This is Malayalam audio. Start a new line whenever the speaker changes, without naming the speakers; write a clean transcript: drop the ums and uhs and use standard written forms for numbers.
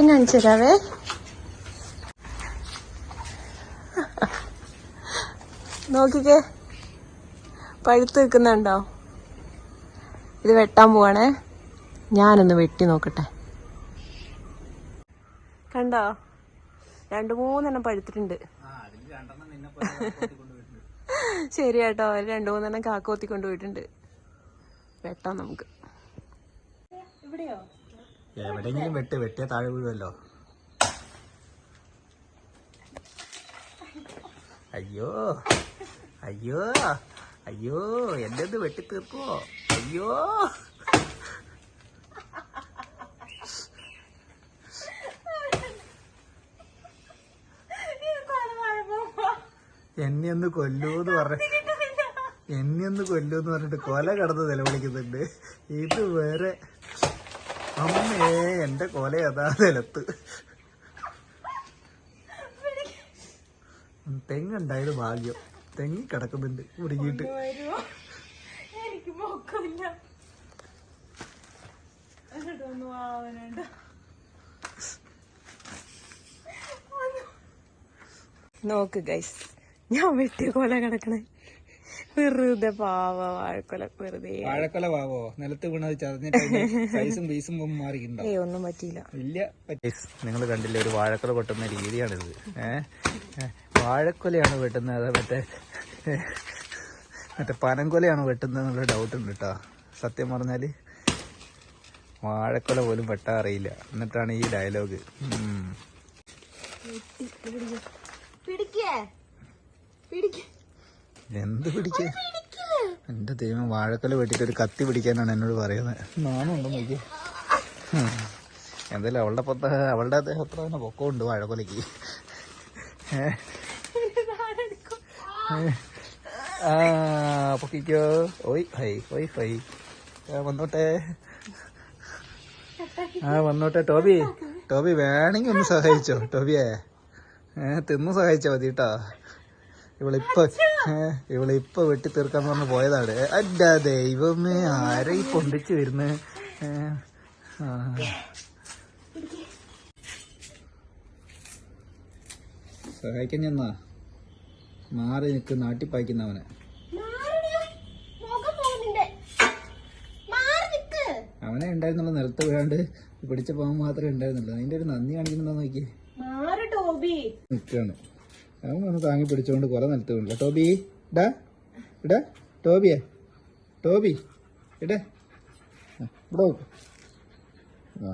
കാണിച്ചു തരാവേ. നോക്കിക്കേ, പഴുത്ത് നിൽക്കുന്നുണ്ടോ? ഇത് വെട്ടാൻ പോവാണേ. ഞാനൊന്ന് വെട്ടി നോക്കട്ടെ. കണ്ടോ, 2-3 പഴുത്തിട്ടുണ്ട്. ശരി കേട്ടോ, 2-3 കാക്കോത്തി കൊണ്ടുപോയിട്ടുണ്ട്. വെട്ടാം നമുക്ക്. ഇവിടെയോ?
എവിടെയെങ്കിലും വെട്ടിയാ താഴെ വീഴുമല്ലോ. അയ്യോ അയ്യോ അയ്യോ, എന്റെ ഒന്ന് വെട്ടി തീർക്കോ? അയ്യോ, എന്നെ ഒന്ന് കൊല്ലൂന്ന് പറഞ്ഞിട്ട് കൊല കടന്ന് നിലവിളിക്കുന്നുണ്ട്. ഇത് വേറെ. അമ്മേ, എന്റെ കൊല അതാ നിലത്ത്. തെങ്ങുണ്ടായത് ഭാഗ്യം. തെങ്ങി കിടക്കുന്നുണ്ട് ഉരുകിയിട്ട്.
നോക്ക് ഗൈസ്, ഞാൻ വെട്ടിയ കൊല കിടക്കണേ. വെറുതെ പാവ വാഴക്കൊല. വെറുതെ
വാഴക്കൊല പാവോ? നിലത്ത് വീണത് ചതഞ്ഞിട്ട് സൈസും പീസും മാറിയിട്ടുണ്ടോ?
ഒന്നും പറ്റിയില്ല.
ഇല്ല. നിങ്ങൾ കണ്ടില്ലേ, ഒരു വാഴക്കൊല വെട്ടുന്ന രീതിയാണിത്. വാഴക്കൊലയാണ് വെട്ടുന്നത്, അത് മറ്റേ പനംകൊലയാണ് വെട്ടുന്നത് എന്നുള്ള ഡൗട്ട് ഉണ്ട് കേട്ടോ. സത്യം പറഞ്ഞാല് വാഴക്കൊല പോലും വെട്ടാൻ അറിയില്ല. എന്നിട്ടാണ് ഈ ഡയലോഗ്. എന്ത് പിടിക്കേ? എന്റെ ദൈവം, വാഴക്കൊല വെട്ടിട്ട് ഒരു കത്തി പിടിക്കാനാണ് എന്നോട് പറയുന്നത്. നാണുണ്ടോ നോക്കി. എന്തായാലും അവളുടെ അത്ര തന്നെ പൊക്കമുണ്ട് വാഴക്കൊലക്ക്. പൊക്കിക്കോ. ഓയ് ഹൈ ഓയ് ഹൈ. വന്നോട്ടെ വന്നോട്ടെ. ടോബി വേണമെങ്കിൽ ഒന്ന് സഹായിച്ചോ ടോബിയെ. തിന്നു സഹായിച്ചാ മതി കേട്ടോ. ഇവളിപ്പൊ വെട്ടി തീർക്കാന്ന് പറഞ്ഞ് പോയതാണ്. അല്ല ദൈവമേ, ആരെ ഈ പൊന്തിച്ച് വരുന്നത്? സഹായിക്കാൻ ചെന്നാ മാറി നിൽക്ക്, നാട്ടിപ്പായിക്കുന്നവനെ. അവനെ ഉണ്ടായിരുന്നുള്ളൂ, നിലത്ത് വീഴാണ്ട് പിടിച്ച പോകാൻ മാത്രമേ ഉണ്ടായിരുന്നുള്ളൂ. അതിന്റെ ഒരു നന്ദി കാണിക്കുന്നുണ്ടോ നോക്കി നിൽക്കാണ്. അവൻ വന്ന് താങ്ങി പിടിച്ചോണ്ട് കുറെ നിലത്ത് വീണില്ല. ടോബി ഇടാ ഇടാ. ടോബി ഇടേ ഇവിടെ.